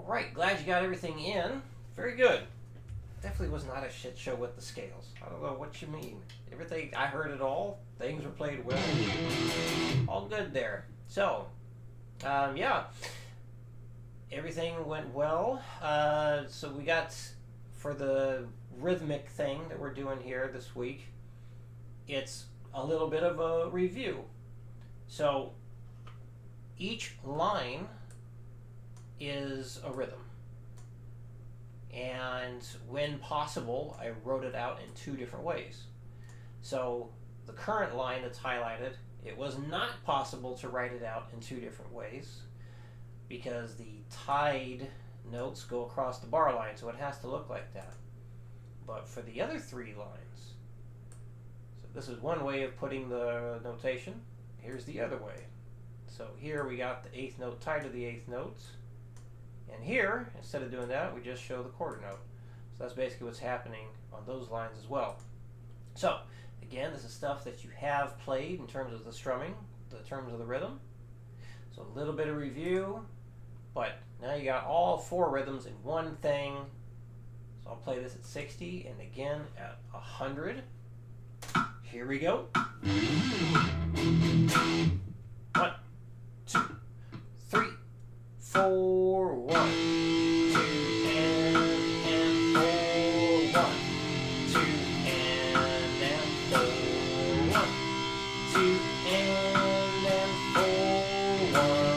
All right, glad you got everything in. Very good. Definitely was not a shit show with the scales. I don't know what you mean. Everything, I heard it all. Things were played well. All good there. So, yeah. Everything went well. So we got, for the rhythmic thing that we're doing here this week, it's a little bit of a review. So, each line is a rhythm. And when possible, I wrote it out in two different ways. So the current line that's highlighted, it was not possible to write it out in two different ways because the tied notes go across the bar line, so it has to look like that. But for the other three lines, so this is one way of putting the notation. Here's the other way. So here we got the eighth note tied to the eighth notes. And here, instead of doing that, we just show the quarter note. So that's basically what's happening on those lines as well. So, again, this is stuff that you have played in terms of the strumming, the terms of the rhythm. So a little bit of review, but now you got all four rhythms in one thing. So I'll play this at 60 and again at 100. Here we go. 1, 2, 3, 4, 1, 2, and 4, 1, 2, and 4, 1, 2, and 4,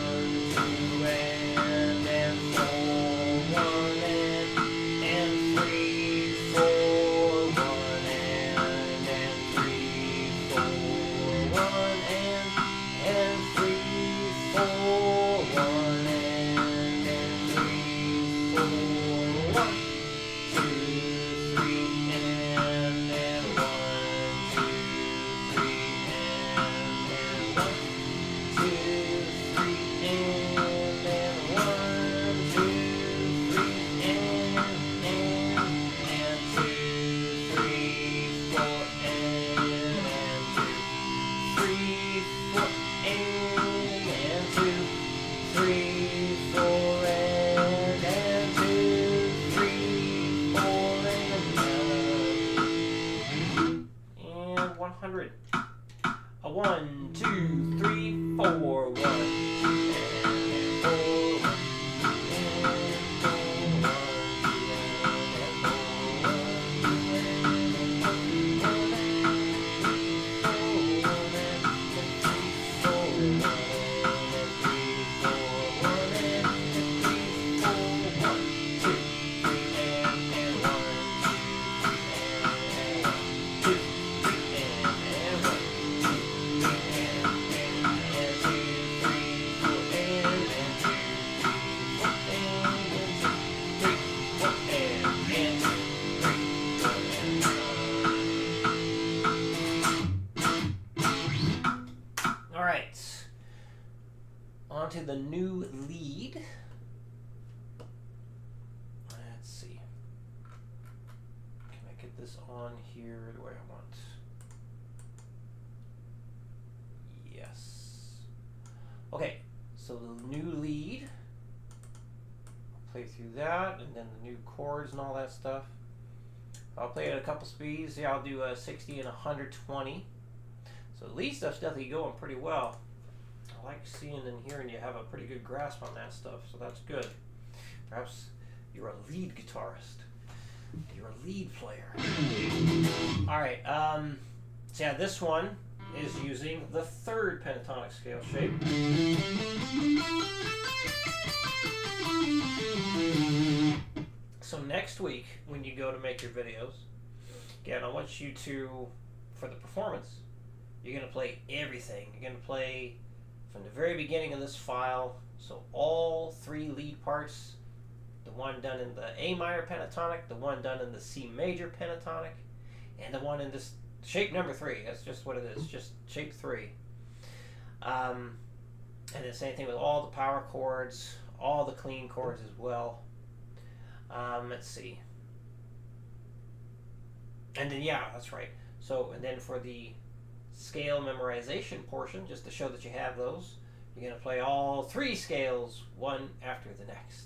1, 2, and 4, 1, and 3, 4, 1, and 3, 4, 1, and 3, 4, 1. A 1, 2, 3, 4, 1, 2, and 4, 1, onto the new lead. Let's see. Can I get this on here the way I want? Yes. Okay, so the new lead. I'll play through that, and then the new chords and all that stuff. I'll play at a couple speeds. Yeah, I'll do a 60 and 120. So the lead stuff's definitely going pretty well. I like seeing and hearing you have a pretty good grasp on that stuff, so that's good. Perhaps you're a lead guitarist. You're a lead player. Alright, so yeah, this one is using the third pentatonic scale shape. So next week, when you go to make your videos, again, I want you to, for the performance, you're going to play everything. You're going to play from the very beginning of this file, so all three lead parts, the one done in the A minor pentatonic, the one done in the C major pentatonic, and the one in this shape number 3. That's just what it is, just shape 3. And the same thing with all the power chords, all the clean chords as well. Let's see. And then, yeah, that's right. So, and then for the scale memorization portion, just to show that you have those, you're going to play all three scales one after the next.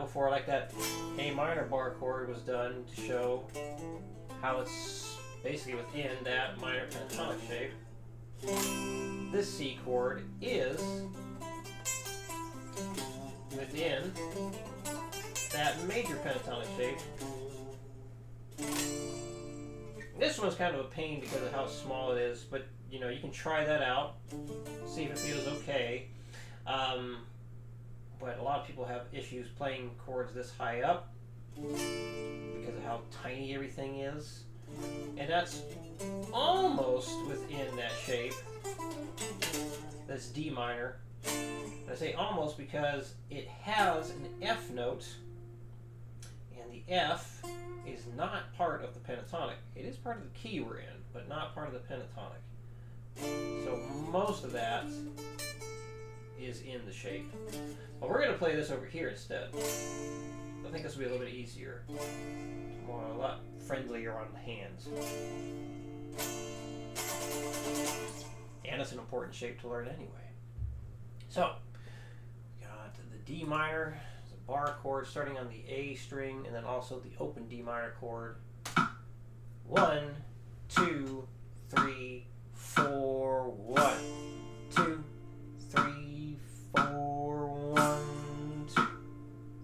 before, like that A minor bar chord was done to show how it's basically within that minor pentatonic shape. This C chord is within that major pentatonic shape. This one's kind of a pain because of how small it is, but you know, you can try that out, see if it feels okay. But a lot of people have issues playing chords this high up because of how tiny everything is. And that's almost within that shape. That's D minor. I say almost because it has an F note, and the F is not part of the pentatonic. It is part of the key we're in, but not part of the pentatonic. So most of that is in the shape. But we're going to play this over here instead. I think this will be a little bit easier. A lot friendlier on the hands. And it's an important shape to learn anyway. So, we got the D minor, the bar chord starting on the A string, and then also the open D minor chord. 1, 2, 3, 4, 1, 2, 3, 4, 1, 2,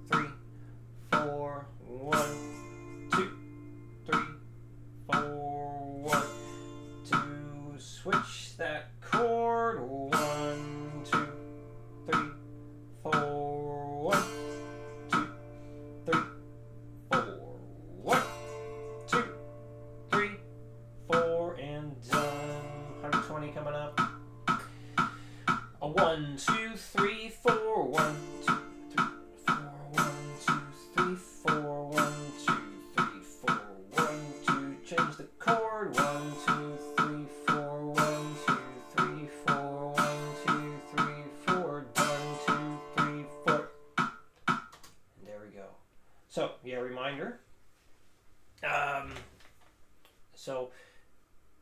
3, 4, 1, 2, 3, 4, 1, 2, switch that chord, 1, 2, 3, 4, 1, 2, 3, 4, 1, 2, 3, 4, and done. 120 coming up. A 1, 2, 3, 4, 1, 2, 3, 4, 1, 2, 3, 4, 1, 2, 3, 4, 1, 2, change the chord, 1, 2, 3, 4, 1, 2, 3, 4, 1, 2, 3, 4, done, 2, 3, 4. And there we go. So, yeah, reminder. So,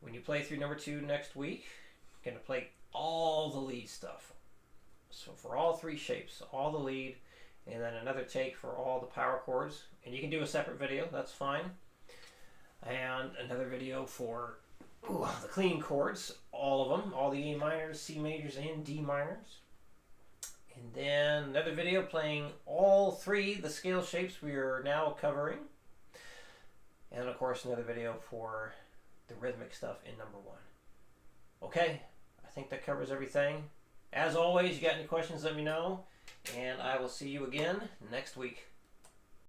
when you play through number 2 next week, you're going to play all the lead stuff. So for all three shapes, all the lead, and then another take for all the power chords. And you can do a separate video, that's fine. And another video for the clean chords, all of them, all the A minors, C majors, and D minors. And then another video playing all three the scale shapes we are now covering. And of course another video for the rhythmic stuff in number 1. Okay, I think that covers everything. As always, you got any questions, let me know. And I will see you again next week.